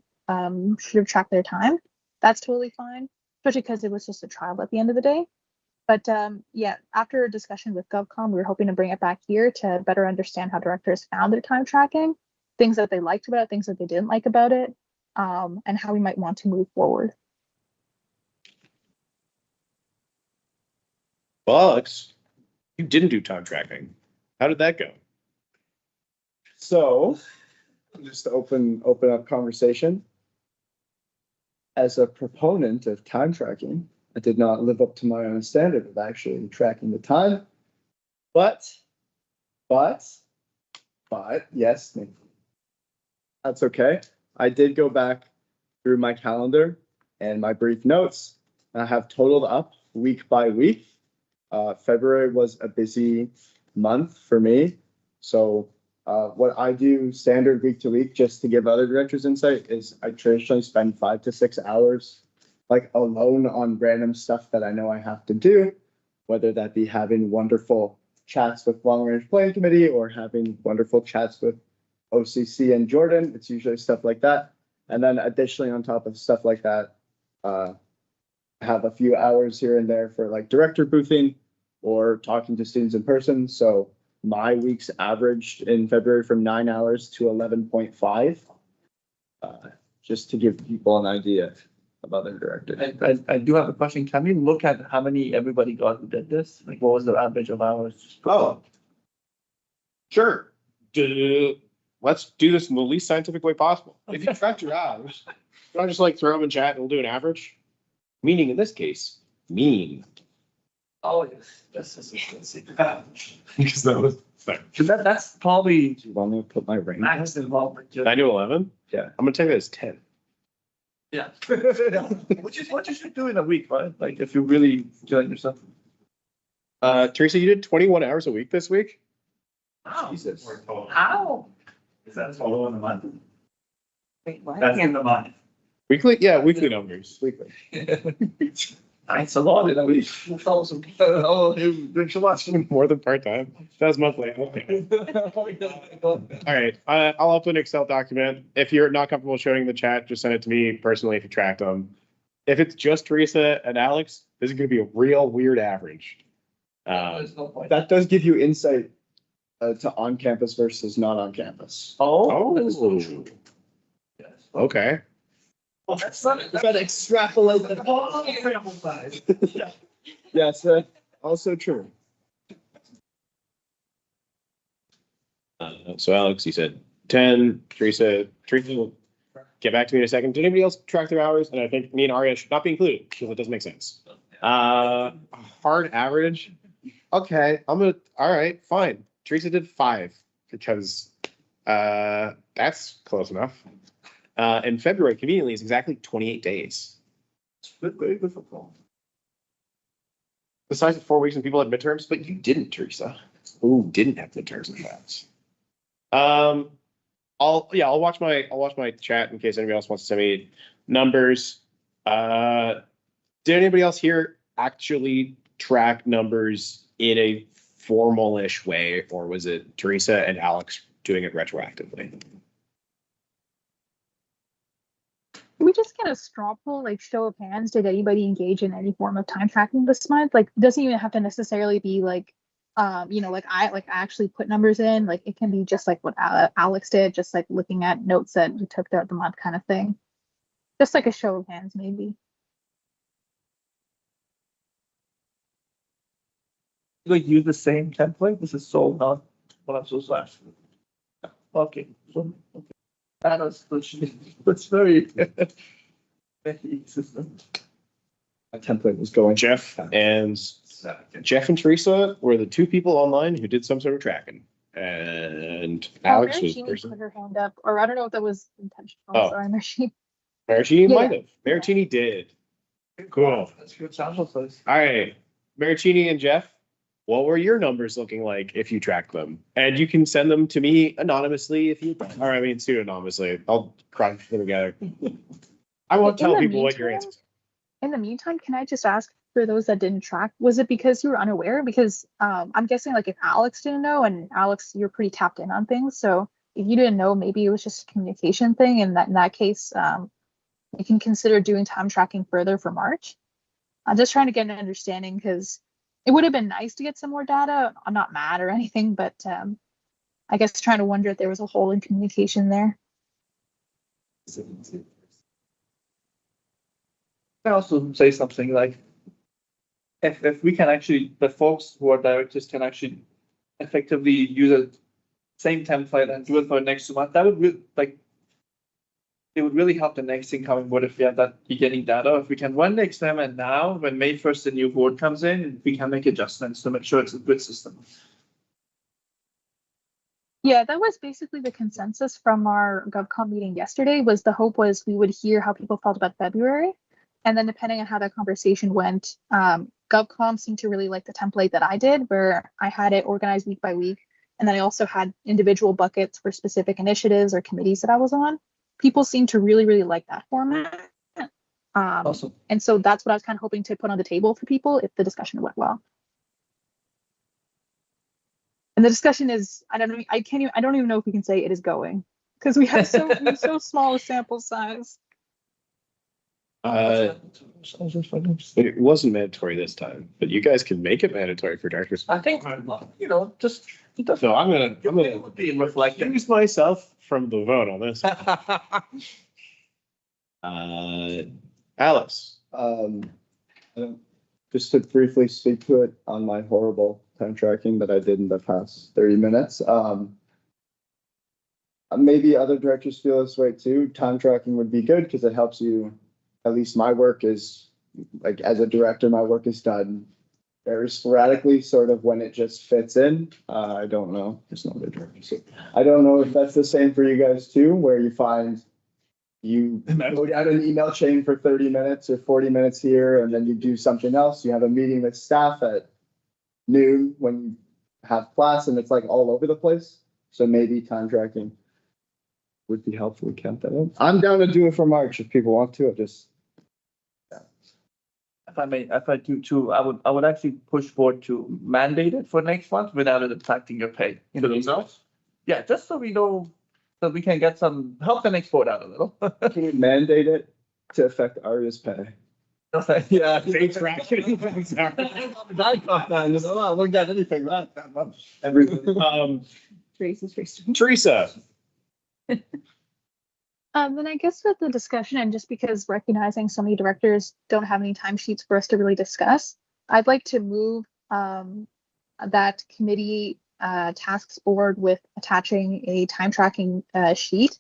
should have tracked their time, that's totally fine, especially because it was just a trial at the end of the day. But yeah, after a discussion with GovCom, we were hoping to bring it back here to better understand how directors found their time tracking, things that they liked about it, things that they didn't like about it, and how we might want to move forward. Well, Alex, you didn't do time tracking. How did that go? So, just to open up conversation. As a proponent of time tracking, I did not live up to my own standard of actually tracking the time. But, yes, that's okay. I did go back through my calendar and my brief notes, and I have totaled up week by week February was a busy month for me. So what I do standard week to week, just to give other directors insight, is I traditionally spend 5 to 6 hours like alone on random stuff that I know I have to do, whether that be having wonderful chats with long range planning committee or having wonderful chats with OCC and Jordan. It's usually stuff like that. And then additionally on top of stuff like that, have a few hours here and there for like director boothing or talking to students in person. So my weeks averaged in February from 9 hours to 11.5. Just to give people an idea of other directors. I do have a question. Can we look at how many everybody got who did this? Like, what was the average of hours? Oh. Sure. Let's do this in the least scientific way possible. If you track your hours, don't I just like throw them in chat and we'll do an average? Meaning in this case, mean. Oh, yes, that's consistency. Because that was fair. That's probably Do you want me to put my range? max involvement. 9 to 11? Yeah. I'm gonna take it as 10. Yeah. Which is what you should do in a week, right? Like, if you're really killing yourself. Teresa, you did 21 hours a week this week? Wow. Jesus. Or total. How? Is that total in the month? Wait, what? That's in the month. Weekly? Yeah, weekly numbers. Weekly. That's a lot in a week. Oh, you drink so much. More than part-time. That's monthly. Okay. All right, I'll upload an Excel document. If you're not comfortable showing in the chat, just send it to me personally if you tracked them. If it's just Teresa and Alex, this is gonna be a real weird average. There's no point. That does give you insight to on campus versus not on campus. Oh. Oh, Yes. okay. Well, that's not. Gotta extrapolate that. Sample size. Yes, also true. So Alex, you said 10, Teresa will get back to me in a second. Did anybody else track their hours? And I think me and Aria should not be included because it doesn't make sense. Hard average. Okay, all right, fine. Teresa did 5 because that's close enough. In February, conveniently, is exactly 28 days. Very good football. Besides the 4 weeks when people had midterms, but you didn't, Teresa. Ooh, didn't have midterms in class. I'll watch my chat in case anybody else wants to send me numbers. Did anybody else here actually track numbers in a formal-ish way, or was it Teresa and Alex doing it retroactively? Can we just get a straw poll, like show of hands? Did anybody engage in any form of time tracking this month? Like, it doesn't even have to necessarily be like, like I actually put numbers in. Like, it can be just like what Alex did, just like looking at notes that you took throughout the month, kind of thing. Just like a show of hands, maybe. Like, use the same template. This is so not what I'm so slash. Okay. So, okay. That's very very system. My template was going. Jeff and Teresa were the 2 people online who did some sort of tracking, and Alex Mary was Jean person. put her hand up, or I don't know if that was intentional. Oh. Sorry, Mary. Maricini Yeah. might have. Maricini did. Cool. That's good sample size. All right, Maricini and Jeff, what were your numbers looking like if you tracked them? And you can send them to me anonymously if you, or I mean pseudonymously. I'll crunch them together. I won't In tell the people what your meantime- answers. In the meantime, can I just ask for those that didn't track, was it because you were unaware? Because I'm guessing like if Alex didn't know, and Alex, you're pretty tapped in on things. So if you didn't know, maybe it was just a communication thing. And that in that case, you can consider doing time tracking further for March. I'm just trying to get an understanding because it would have been nice to get some more data. I'm not mad or anything, but I guess trying to wonder if there was a hole in communication there. I also say something like, if we can actually, the folks who are directors can actually effectively use a same template and do it for the next 2 months, that would it would really help the next incoming board if we have that beginning data. If we can run the experiment now, when May 1st the new board comes in, we can make adjustments to make sure it's a good system. Yeah, that was basically the consensus from our GovCon meeting yesterday. Was the hope was we would hear how people felt about February, And then depending on how that conversation went, GovCom seemed to really like the template that I did, where I had it organized week by week. And then I also had individual buckets for specific initiatives or committees that I was on. People seemed to really, really like that format. Awesome. And so that's what I was kind of hoping to put on the table for people if the discussion went well. And the discussion is, I don't even know if we can say it is going, because we have so small a sample size. It wasn't mandatory this time, but you guys can make it mandatory for directors. I think, just. So I'm gonna Be reflective. use myself from the vote on this. Alice. Just to briefly speak to it on my horrible time tracking that I did in the past 30 minutes. Maybe other directors feel this way too. Time tracking would be good because it helps you, at least my work is, like as a director, my work is done very sporadically, sort of when it just fits in. I don't know. There's no other director. So I don't know if that's the same for you guys too, where you find you go down an email chain for 30 minutes or 40 minutes here, and then you do something else. You have a meeting with staff at noon when you have class, and it's like all over the place. So maybe time tracking would be helpful. We count that in. I'm down to do it for March if people want to. If I do too, I would actually push board to mandate it for next month without it impacting your pay. For themselves? Yeah, just so we know, so we can get some, help the next board out a little. Can you mandate it to affect Aria's pay? Yeah. They track it. I looked at anything that much. Teresa. Then I guess with the discussion, and just because recognizing so many directors don't have any timesheets for us to really discuss, I'd like to move that committee tasks board with attaching a time tracking sheet,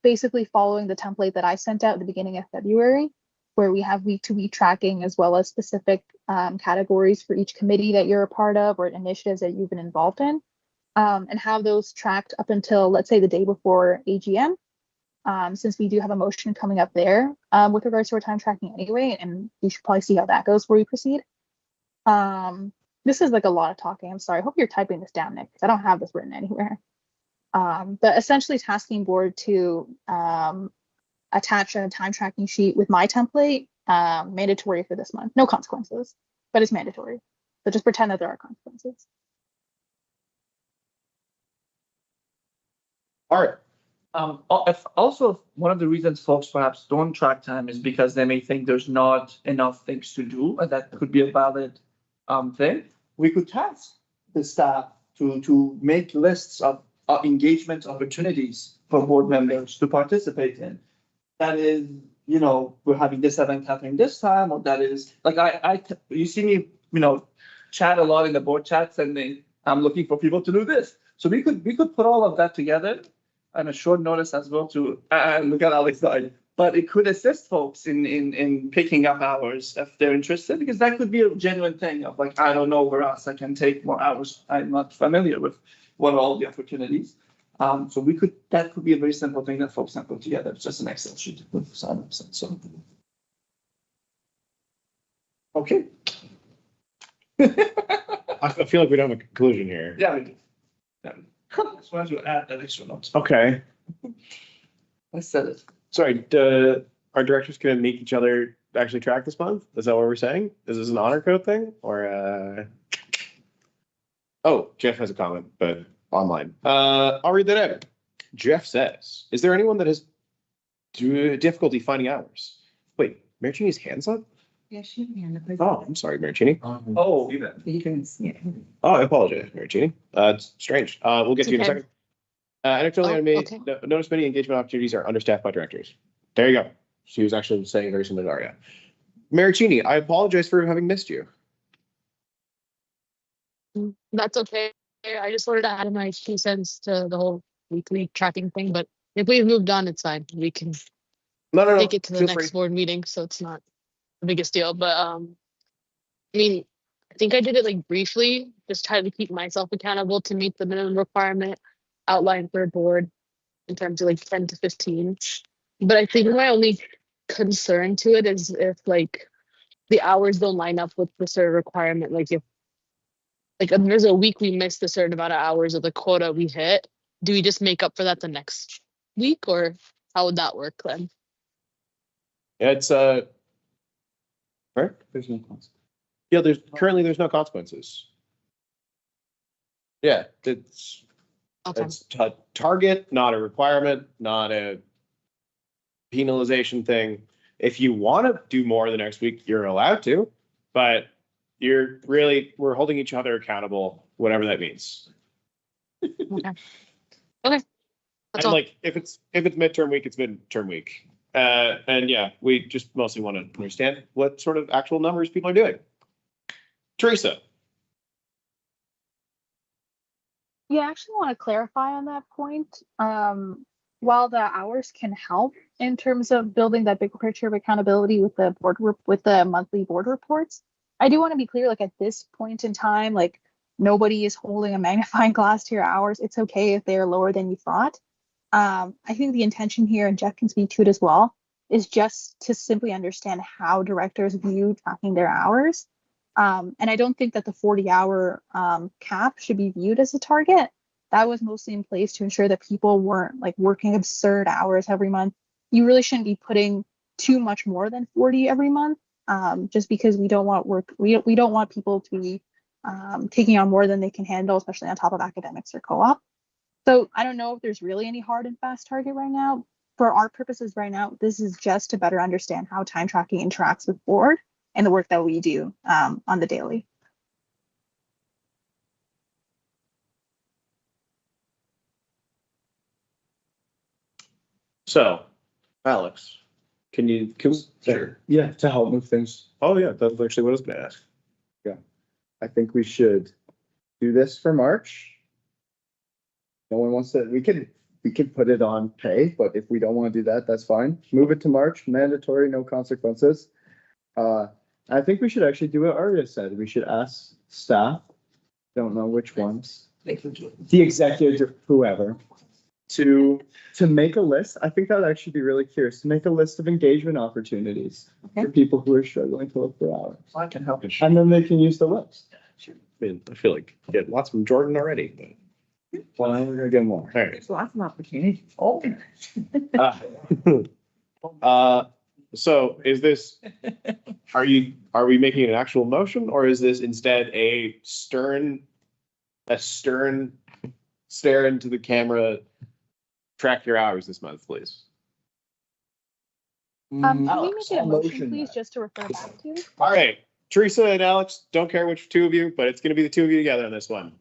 basically following the template that I sent out at the beginning of February, where we have week-to-week tracking as well as specific categories for each committee that you're a part of or initiatives that you've been involved in, and have those tracked up until, let's say, the day before AGM. Since we do have a motion coming up there with regards to our time tracking anyway, and we should probably see how that goes before we proceed. This is like a lot of talking. I'm sorry. I hope you're typing this down, Nick, because I don't have this written anywhere. But essentially tasking board to attach a time tracking sheet with my template, mandatory for this month. No consequences, but it's mandatory. So just pretend that there are consequences. All right. If also one of the reasons folks perhaps don't track time is because they may think there's not enough things to do, and that could be a valid thing. We could task the staff to make lists of engagement opportunities for board members to participate in. That is, we're having this event happening this time, or that is like you see me, chat a lot in the board chats, and I'm looking for people to do this. So we could put all of that together and a short notice as well to look at Alex side. But it could assist folks in picking up hours if they're interested, because that could be a genuine thing of like, I don't know where else I can take more hours. I'm not familiar with what are all the opportunities. So that could be a very simple thing that folks can put together. It's just an Excel sheet with signups and so. Okay. I feel like we don't have a conclusion here. Yeah, we do. Yeah. Just wanted to add that extra note. Okay. I said it. Sorry, our directors gonna make each other actually track this month? Is that what we're saying? Is this an honor code thing or Oh, Jeff has a comment, but online. I'll read that out. Jeff says, is there anyone that has difficulty finding hours? Wait, Maricini's hands up? Yeah, she had a hand up. Oh, I'm sorry, Maricini. Oh, even. You can, yeah. Oh, I apologize, Maricini. It's strange. We'll get to you in a second. Anecdotally, I made notice many engagement opportunities are understaffed by directors. There you go. She was actually saying very similar to Aria. Maricini, I apologize for having missed you. That's okay. I just wanted to add my 2 cents to the whole weekly tracking thing, but if we've moved on, it's fine. We can take it to the next board meeting, so it's not the biggest deal. But I mean, I think I did it like briefly, just trying to keep myself accountable to meet the minimum requirement outlined for a board in terms of like 10 to 15. But I think my only concern to it is if like the hours don't line up with the certain requirement. Like if there's a week we missed a certain amount of hours of the quota we hit, do we just make up for that the next week, or how would that work then? It's right? There's no consequence. Yeah, there's no consequences. Yeah, it's Okay. a target, not a requirement, not a penalization thing. If you want to do more the next week, you're allowed to, but we're holding each other accountable, whatever that means. Okay. That's And all. like if it's midterm week, it's midterm week. And yeah, we just mostly want to understand what sort of actual numbers people are doing. Teresa. Yeah, I actually want to clarify on that point. While the hours can help in terms of building that bigger picture of accountability with the monthly board reports, I do want to be clear, like at this point in time, like nobody is holding a magnifying glass to your hours. It's okay if they're lower than you thought. I think the intention here, and Jeff can speak to it as well, is just to simply understand how directors view tracking their hours. And I don't think that the 40-hour cap should be viewed as a target. That was mostly in place to ensure that people weren't like working absurd hours every month. You really shouldn't be putting too much more than 40 every month, just because we don't want we don't want people to be taking on more than they can handle, especially on top of academics or co-op. So I don't know if there's really any hard and fast target right now. For our purposes right now, this is just to better understand how time tracking interacts with board and the work that we do on the daily. So, Alex, can we? Sure. Yeah, to help move things. Oh yeah, that's actually what I was going to ask. Yeah, I think we should do this for March. No one wants to. We can put it on pay, but if we don't want to do that, that's fine. Move it to March, mandatory, no consequences. I think we should actually do what Arya said. We should ask staff. Don't know which ones. The executive, whoever, to make a list. I think that would actually be really curious to make a list of engagement opportunities for people who are struggling to look for hours. I can help. And then they can use the list. I mean, I feel like you had lots from Jordan already. Well, we're gonna get more. All right. There's lots of opportunities. Oh. So is this, are we making an actual motion, or is this instead a stern stare into the camera, track your hours this month, please? Can we Alex, make it a I'll motion, motion please, that. just to refer back to? All right, Teresa and Alex, don't care which two of you, but it's gonna be the two of you together on this one.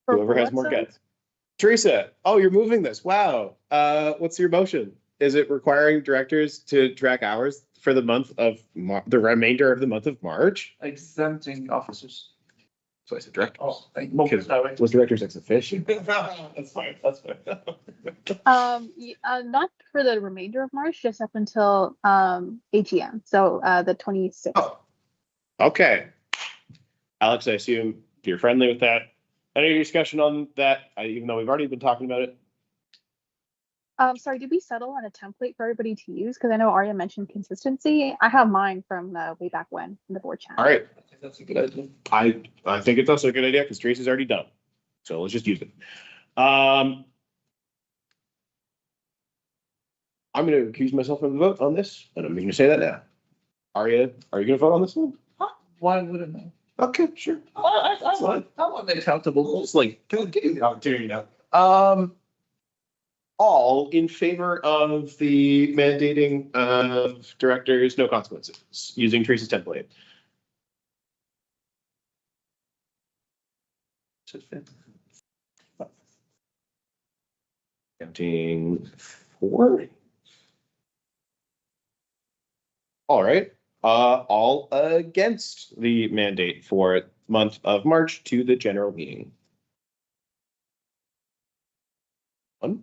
For Whoever has what, more sorry? guts. Teresa, oh, you're moving this. Wow. What's your motion? Is it requiring directors to track hours for the month of the remainder of the month of March? Exempting officers. So I said directors. Oh, thank Because you. was directors ex officio? That's fine, that's fine. Not for the remainder of March, just up until AGM, so the 26th. Oh, okay. Alex, I assume you're friendly with that. Any discussion on that, even though we've already been talking about it? Sorry, did we settle on a template for everybody to use? Because I know Arya mentioned consistency. I have mine from way back when in the board chat. All right. I think that's a good idea. I think it's also a good idea because Teresa's already done. So let's just use it. I'm going to accuse myself of the vote on this, and I'm going to say that now. Arya, are you going to vote on this one? Why wouldn't I? Okay, sure. I want to be accountable. Just like give you the opportunity now. All in favor of the mandating of directors, no consequences, using Teresa's template. Counting 4. All right. All against the mandate for month of March to the general meeting. 1.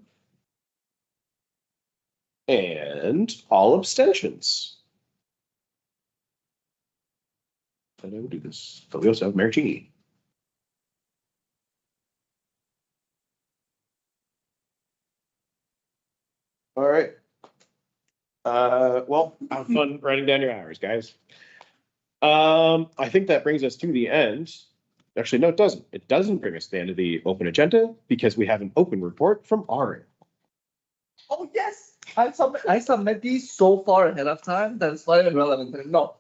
And all abstentions. I don't do this, but we also have Maricini. All right. Well, have fun writing down your hours, guys. I think that brings us to the end. Actually, no, it doesn't. It doesn't bring us to the end of the open agenda because we have an open report from Ari. Oh, yes. I submit these so far ahead of time that it's not even relevant. No.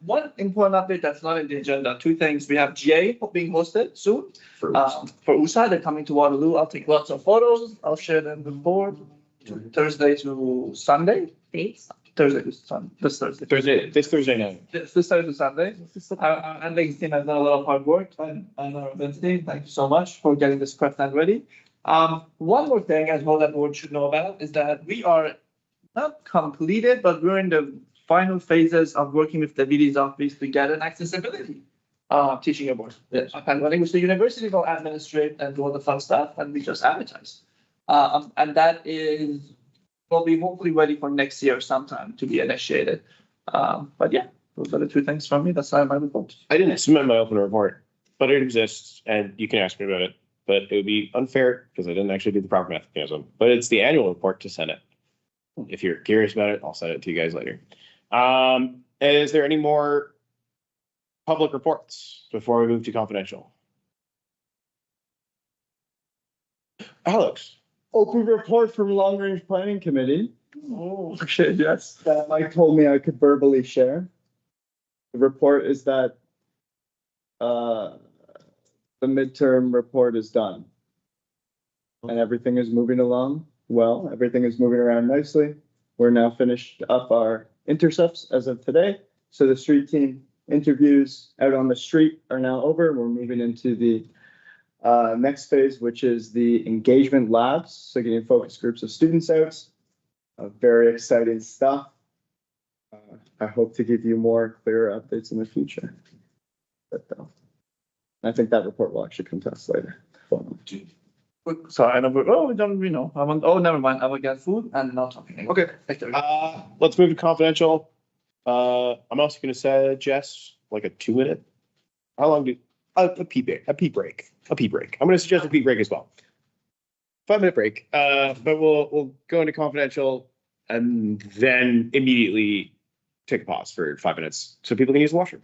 One important update that's not in the agenda, two things. We have GA being hosted soon. For WUSA, they're coming to Waterloo. I'll take lots of photos. I'll share them with the board. Thursday to Sunday. Dates? Thursday to Sunday. This Thursday. This Thursday night. This Thursday to Sunday. And the team has done a lot of hard work. And Wednesday, thank you so much for getting this prep plan ready. One more thing as well that the board should know about is that we are not completed, but we're in the final phases of working with the VD's office to get an accessibility teaching award. Yes. And running which the university will administrate and do all the fun stuff, and we just advertise. And that will be hopefully ready for next year sometime to be initiated. But yeah, those are the two things from me. That's my report. I didn't submit my open report, but it exists and you can ask me about it. But it would be unfair because I didn't actually do the proper mechanism. But it's the annual report to Senate. If you're curious about it, I'll send it to you guys later. Is there any more public reports before we move to confidential? Alex. Open report from Long Range Planning Committee Oh, okay, yes. that Mike told me I could verbally share. The report is that the midterm report is done. And everything is moving along well. Everything is moving around nicely. We're now finished up our intercepts as of today. So the street team interviews out on the street are now over. We're moving into the next phase, which is the engagement labs. So getting focus groups of students out. Very exciting stuff. I hope to give you more clearer updates in the future. But I think that report will actually come to us later. Sorry, I never. Oh, we don't. We know. Never mind. I will get food and not talking. Okay. Let's move to confidential. I'm also going to suggest like a 2-minute. How long do a pee break? A pee break. I'm going to suggest a pee break as well. 5-minute break. But we'll go into confidential and then immediately take a pause for 5 minutes so people can use the washroom.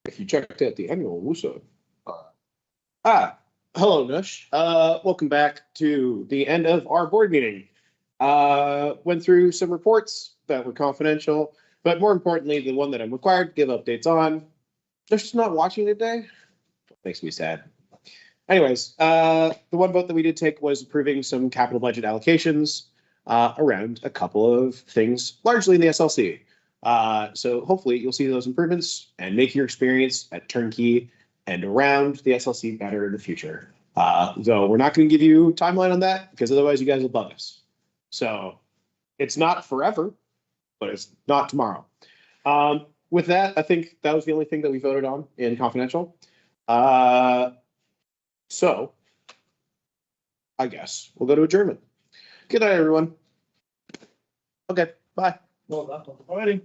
if you checked out the annual WUSA. Hello, Nush. Welcome back to the end of our board meeting. Went through some reports that were confidential, but more importantly, the one that I'm required to give updates on. Nush is not watching today. Makes me sad. Anyways, the one vote that we did take was approving some capital budget allocations around a couple of things, largely in the SLC. So hopefully you'll see those improvements and make your experience at Turnkey and around the SLC better in the future. Though we're not going to give you a timeline on that because otherwise you guys will bug us. So it's not forever, but it's not tomorrow. With that, I think that was the only thing that we voted on in confidential. So I guess we'll go to adjournment. Good night, everyone. Okay, bye. Well, that's already.